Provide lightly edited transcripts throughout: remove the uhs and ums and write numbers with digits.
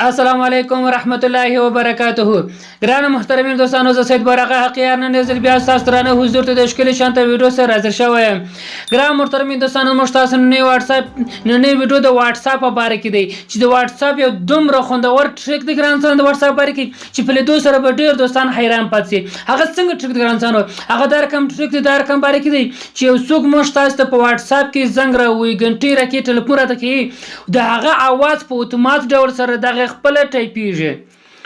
السلام علیکم ورحمت الله وبرکاته. ګران محترمین دوستانو، زه سید برقه حقیار نن ځل بیا ستاسو درانه حضور ته د ښکلي شانته ویډیو سره حاضر شوی یم. ګران محترمین دوستانو، موږ تاسو نن نوی ویډیو د واتساپ په باره کې دی چې د واتساپ یو دومره خوندور ټریک دی ګران څنګه د واتساپ باره کې چې په لیدو سره به ډېر دوستان حیران پاتې شي. هغه څنګه ټریک دی ګران څنګه هغه دا رقم ټریک دی، دا رقم باره کې دی چې یو څوک موږ تاسو ته په واتساپ کې زنګ راوي غنټې راکې ټلیفون راته کوي، د هغه आवाज په اتومات ډول سره دغه خپل ټایپیږي.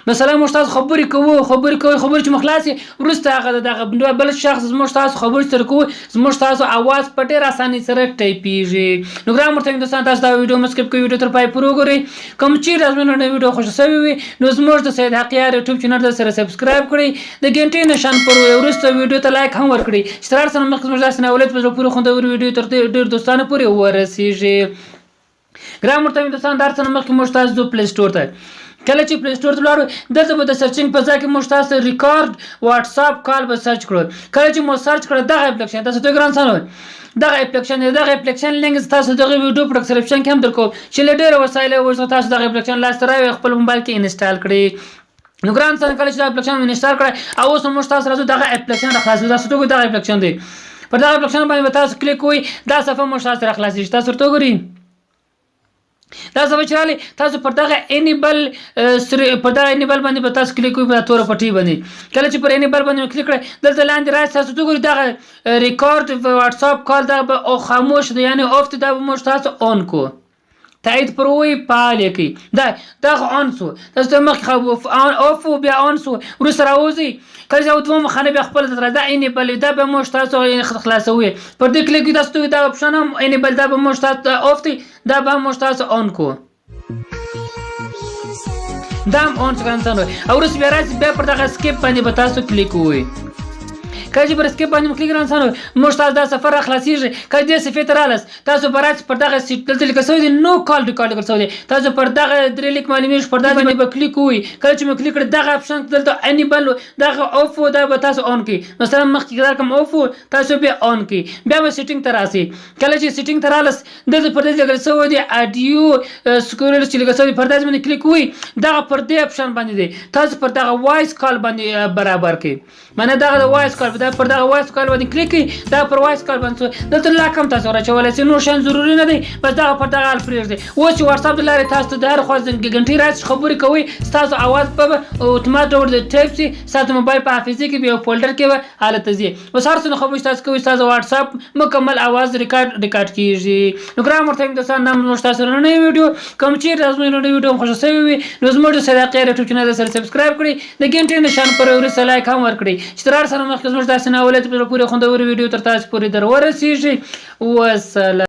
مثلا موږ تاسو خبرې کوو چې مخلاصي وروسته هغه دغه بل شخص زموږ تاسو خبرې سره کوو، زموږ تاسو आवाज په ډېر اسانۍ سره ټایپیږي. نو ګران محترمین دوستان، تاسو دا ویډیو مه سکپ کوئ، ویډیو تر پای پورې وګورئ. کوم چیرې زموږ نوی ویډیو خوښه شوې وي نو زموږ د سید حقیار یوټیوب چینل ته سره سبسکرایب کړئ، د غنټې نشان پر وروسته ویډیو ته لایک هم ورکړئ چې تر هر څه مخکې زموږ داسې ناولید په زړه پورې خوندور ویډیو تر ډېر دوستانو پورې ورسیږي. ګران محترمین دوستان، دا هر څه مخکې موږ تاسو ځو پلی سټور ته. کله چې پلی سټور ته ولاړو، دلته به د سرچینګ په ځای کې موږ تاسو ریکارډ واتساپ کال به سرچ کړو. کله چې مو سرچ کړو دغه اپلیکیشن تاسو ته ګران څنګه دغه اپلیکیشن لینک تاسو دغه ویډیو په ډسکرپشن کې هم درکوم چې له ډېرو وسایلو ورته تاسو دغه اپلیکیشن لاس ته راوړئ، خپل موبایل کې انسټال کړئ. نو ګران څنګه کله چې دا اپلیکیشن انسټال کړئ او اوس موږ تاسو راځو دغه اپلیکیشن راخلاصوي. تاسو ته دغه اپلیکیشن دی، پر دغه اپلیکیشن باندې تاسو کلیک کوئ، دا صفحه موږ تاسو راخلاصيږي. تاسو ورته وګورئ، دا صفحه چې راغلې تاسو پر دغه انیبل باندې به تاسو کلیک کوئ په توره پټۍ باندې. کله چې پر انیبل باندې کلیک کړئ، دلته لاندې راځي تاسو ته وګورئ دغه ریکارډ واتساپ کال دا به خاموش دی، یعنی اوف دا به موږ تاسو اون کو تایید پر وی فعال کړئ. دا اون سو تاسو ته مخکې اوف بیا اون سو وروسته راوځي. کله چې دوه مخانه بیا خپل تر دا انیبل دا به موږ تاسو خلاصوي. پر دې کلیک تاسو ته دا اپشن هم انیبل دا به موږ تاسو اوف دی، دا به موږ تاسو اون کو دا هم اون څنګه او وروسته بیا راځي بیا پر دغه سکیپ باندې به تاسو کلیک کوئ. کله چې پر سکیپ باندې کلیک راځئ موږ تاسو دا سفر راخلاصيږي. کله دې صفحې ته رالاس تاسو برعکس پر دغه سیټ دلته لیکل شوی دی نو کال ریکارډ لیکل شوی دی، تاسو پر دغه درې لیک معلومیږي پر دغه باندې به کلیک کوئ. کله چې مو کلیک کړئ دغه اپشن دلته انیبل دغه اوف دا به تاسو اون کړئ. مثلا مخکې دا کوم اوف تاسو به اون کړئ. بیا به سیټینګ ته راسئ. کله چې سیټینګ ته رالاس دلته پر دې لیکل شوی دی اډیو سکرول چې لیکل شوی پر دې باندې کلیک کوئ. دغه پر دې اپشن باندې دی تاسو پر دغه وایس کال باندې برابر کړئ، معنی دغه وایس کال دا پر دغه وایس کال باندې کلیک کړئ. دا پر وایس کال باندې دلته لا کوم تاسو راچولای شئ، نور شان ضروري نه دی، بس دغه پر دغه ال پرېږدئ. اوس چې واتساپ د لارې تاسو ته د هر خوا غنټې راځي خبرې کوئ، ستاسو اواز په اتومات ډول د ټایپ شي، ستاسو موبایل په حافظه کې به یو فولډر کې به حالت ځي. اوس هر څه خبرې تاسو کوئ، ستاسو واتساپ مکمل اواز ریکارډ کیږي. نو ګرام ورته دوستان، نن موږ تاسو سره نوی ویډیو کوم چې راځو نوی ویډیو خوښ شوی وي نو زموږ د سید حقیار یوټیوب چینل سره سبسکرایب کړئ، د غنټې نشان پر وروسته لایک هم ورکړئ چې تر هر څه مخکې زموږ داسې ناولید په پوره خوندور ویډیو تر تاسو پورې در ورسیږي. والسلام.